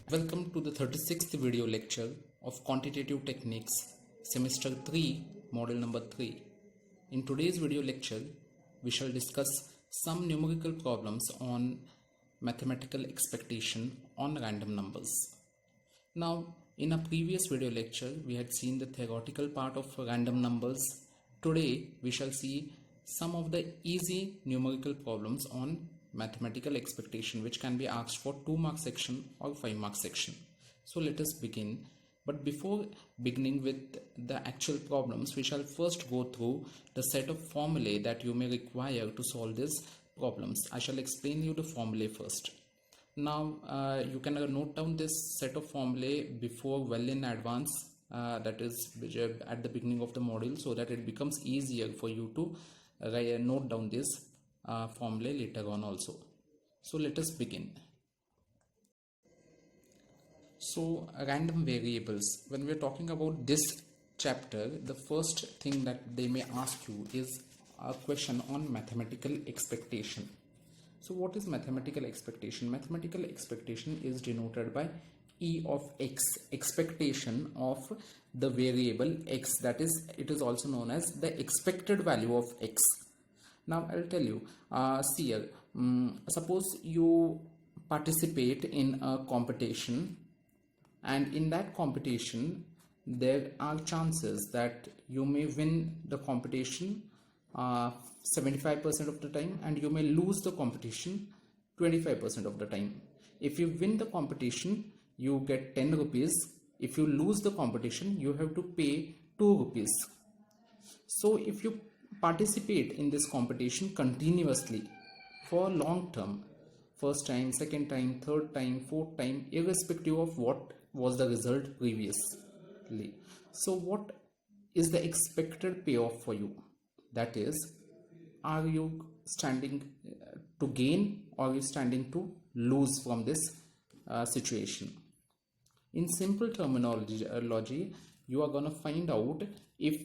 Welcome to the 36th video lecture of Quantitative Techniques, Semester 3, Model number 3. In today's video lecture, we shall discuss some numerical problems on mathematical expectation on random numbers. Now, in a previous video lecture, we had seen the theoretical part of random numbers. Today, we shall see some of the easy numerical problems on mathematical expectation which can be asked for 2-mark section or 5-mark section. So let us begin. But before beginning with the actual problems, we shall first go through the set of formulae that you may require to solve these problems. I shall explain you the formulae first. Now you can note down this set of formulae before well in advance, that is at the beginning of the module, so that it becomes easier for you to note down this formulae later on also. So let us begin. So random variables, when we are talking about this chapter, the first thing that they may ask you is a question on mathematical expectation. So what is mathematical expectation? Mathematical expectation is denoted by E of x, expectation of the variable x, that is, it is also known as the expected value of x. Now I'll tell you, see here, suppose you participate in a competition, and in that competition there are chances that you may win the competition 75% of the time, and you may lose the competition 25% of the time. If you win the competition, you get 10 rupees. If you lose the competition, you have to pay 2 rupees. So if you participate in this competition continuously for long term, first time, second time, third time, fourth time, irrespective of what was the result previously, so what is the expected payoff for you? That is, are you standing to gain, or are you standing to lose from this situation? In simple terminology, you are going to find out if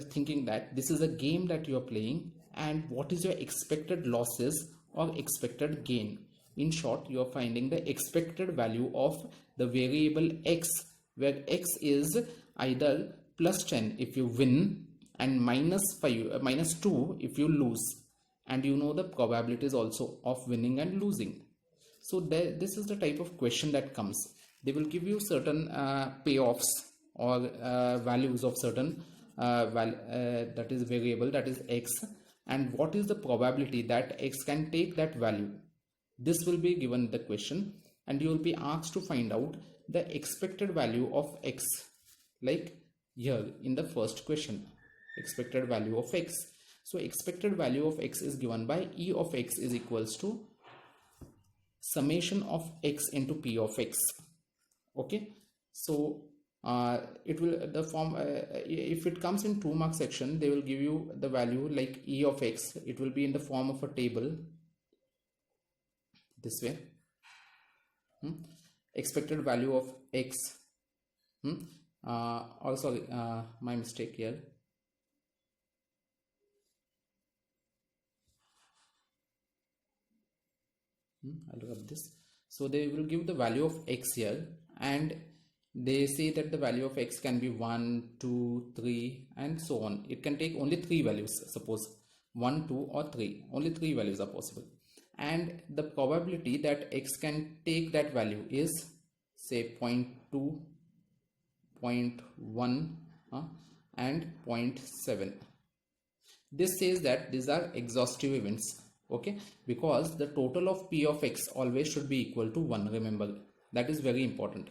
thinking that this is a game that you are playing, and what is your expected losses or expected gain. In short, you are finding the expected value of the variable x, where x is either plus 10 if you win and minus 2 if you lose, and you know the probabilities also of winning and losing. So this is the type of question that comes. They will give you certain payoffs or values of certain that is variable, that is x, and what is the probability that x can take that value. This will be given the question, and you will be asked to find out the expected value of x, like here in the first question, expected value of x. So expected value of x is given by E of x is equals to summation of x into P of x. Okay, so it will the form if it comes in 2-mark section, they will give you the value like E of x. It will be in the form of a table this way. Expected value of x. Also my mistake here. I'll look up this. So they will give the value of x here, and they say that the value of x can be 1, 2, 3 and so on. It can take only 3 values, suppose 1, 2 or 3. Only 3 values are possible, and the probability that x can take that value is say 0.2, 0.1 and 0.7. This says that these are exhaustive events. Okay, because the total of P of x always should be equal to 1. Remember, that is very important.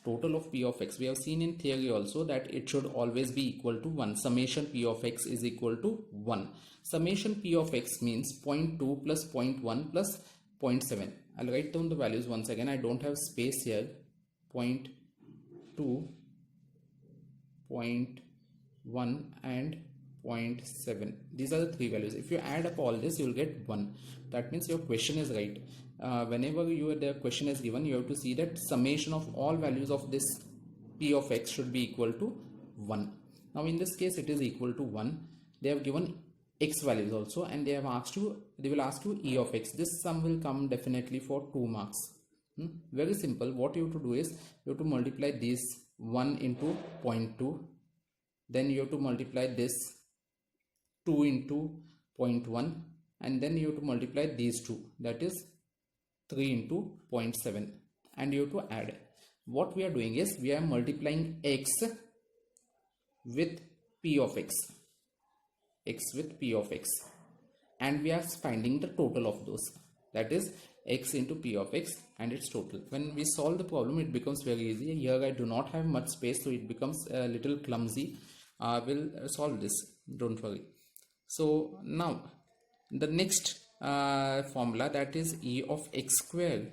Total of P of x, we have seen in theory also that it should always be equal to 1. Summation P of x is equal to 1. Summation P of x means 0.2 plus 0.1 plus 0.7. I'll write down the values once again. I don't have space here. 0.2, 0.1 and 0.7. These are the 3 values. If you add up all this, you will get 1. That means your question is right. Whenever the question is given, you have to see that summation of all values of this P of x should be equal to 1. Now in this case, it is equal to 1. They have given x values also, and they will ask you E of x. This sum will come definitely for 2 marks. Very simple. What you have to do is you have to multiply this 1 into 0.2, then you have to multiply this 2 into 0.1, and then you have to multiply these two, that is 3 into 0.7, and you have to add. What we are doing is we are multiplying x with p of x with p of x, and we are finding the total of those, that is x into p of x and its total. When we solve the problem, it becomes very easy. Here I do not have much space, so it becomes a little clumsy. We'll solve this, don't worry. So now the next formula, that is e of x squared.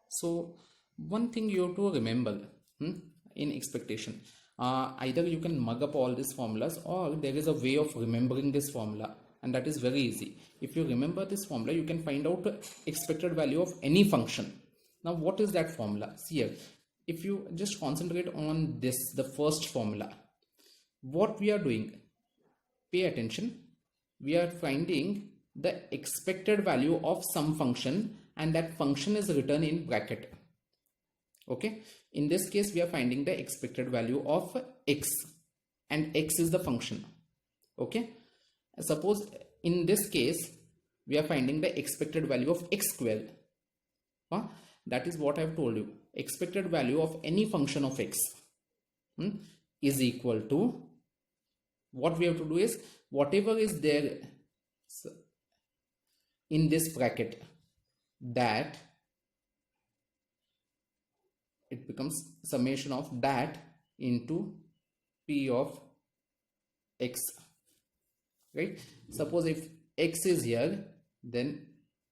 So one thing you have to remember in expectation, either you can mug up all these formulas, or there is a way of remembering this formula, and that is very easy. If you remember this formula, you can find out the expected value of any function. Now what is that formula? See here, if you just concentrate on this, the first formula, what we are doing, pay attention, we are finding the expected value of some function, and that function is written in bracket. Okay, in this case we are finding the expected value of x, and x is the function. Okay, suppose in this case we are finding the expected value of x squared. That is what I have told you. Expected value of any function of x is equal to, what we have to do is whatever is there in this bracket, that it becomes summation of that into p of x, right? Suppose if x is here, then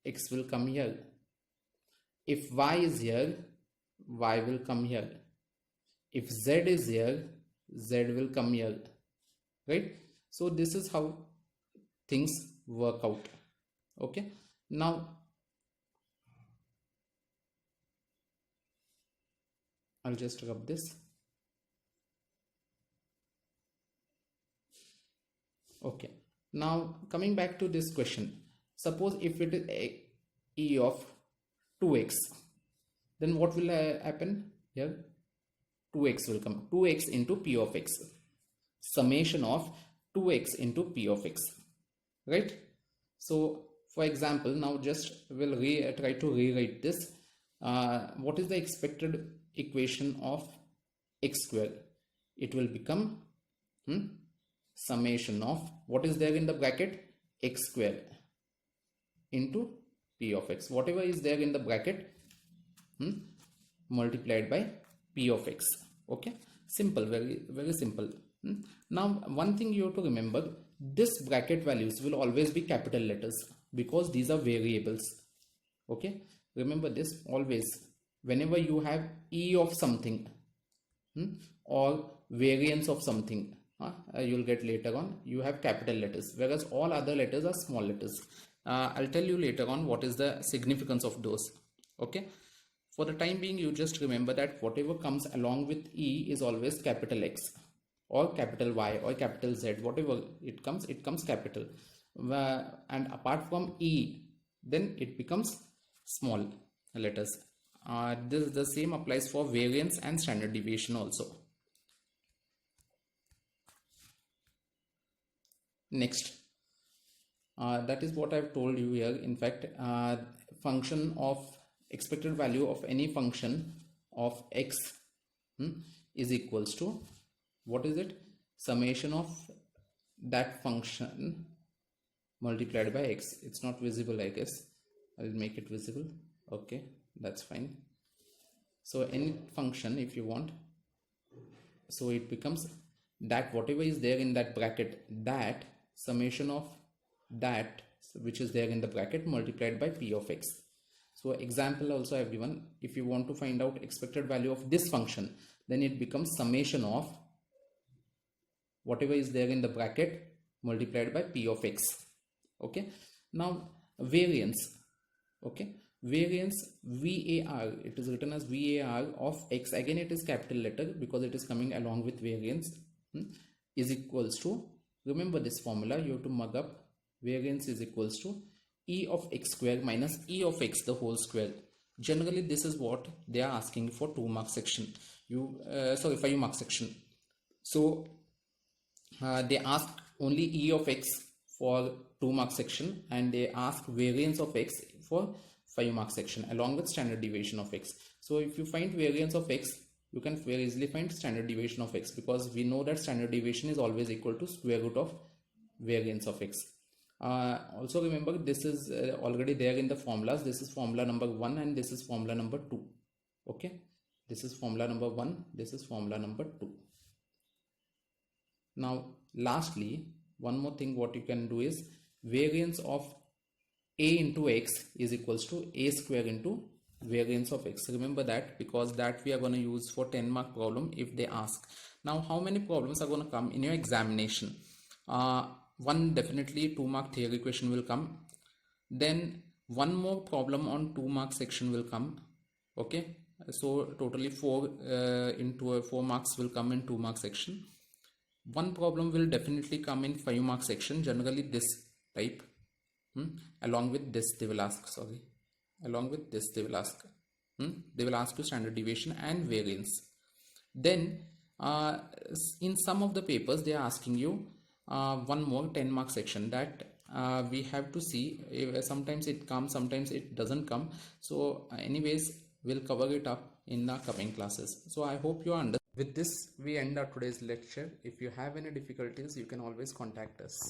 x will come here. If y is here, y will come here. If z is here, z will come here, right? So this is how things work out. Okay, now I'll just rub this. Okay, now coming back to this question, suppose if it is e of 2x, then what will happen here? 2x will come, 2x into p of x, summation of 2x into p of x, right? So for example, now just we'll try to rewrite this. What is the expected equation of x squared? It will become summation of what is there in the bracket, x squared into p of x, whatever is there in the bracket multiplied by p of x. Okay, simple, very very simple. Now one thing you have to remember, this bracket values will always be capital letters because these are variables. Okay, remember this always. Whenever you have e of something or variance of something, you'll get later on, you have capital letters, whereas all other letters are small letters. I'll tell you later on what is the significance of those. Okay, for the time being, you just remember that whatever comes along with e is always capital X or capital Y or capital Z, whatever it comes capital, and apart from e, then it becomes small letters. The same applies for variance and standard deviation also. Next, that is what I've told you here. In fact, function of expected value of any function of x is equals to, what is it? Summation of that function multiplied by x. It's not visible, I guess. I'll make it visible. Okay, that's fine. So any function, if you want, so it becomes that whatever is there in that bracket, that summation of that which is there in the bracket multiplied by p of x. So example also I have given. If you want to find out expected value of this function, then it becomes summation of whatever is there in the bracket multiplied by p of x. Okay, now variance. Okay, variance VAR, it is written as VAR of x, again it is capital letter because it is coming along with variance, is equals to, remember this formula, you have to mug up, variance is equals to e of x square minus e of x the whole square. Generally this is what they are asking for 2 mark section, 5 mark section. So they ask only e of x for 2 mark section, and they ask variance of x for 5 mark section along with standard deviation of x. So if you find variance of x, you can very easily find standard deviation of x, because we know that standard deviation is always equal to square root of variance of x. Also remember, this is already there in the formulas. This is formula number 1 and this is formula number 2. Okay, this is formula number 1, this is formula number 2. Now lastly, one more thing what you can do is variance of a into x is equals to a square into variance of x. Remember that, because that we are going to use for 10-mark problem if they ask. Now how many problems are going to come in your examination? One definitely 2-mark theory question will come, then one more problem on 2-mark section will come. Okay, so totally 4 marks will come in 2-mark section. One problem will definitely come in 5-mark section, generally this type. Along with this they will ask, they will ask you standard deviation and variance. Then in some of the papers they are asking you one more 10-mark section, that we have to see. Sometimes it comes, sometimes it doesn't come. So anyways, we'll cover it up in the coming classes. So I hope you understand. With this we end our today's lecture. If you have any difficulties, you can always contact us.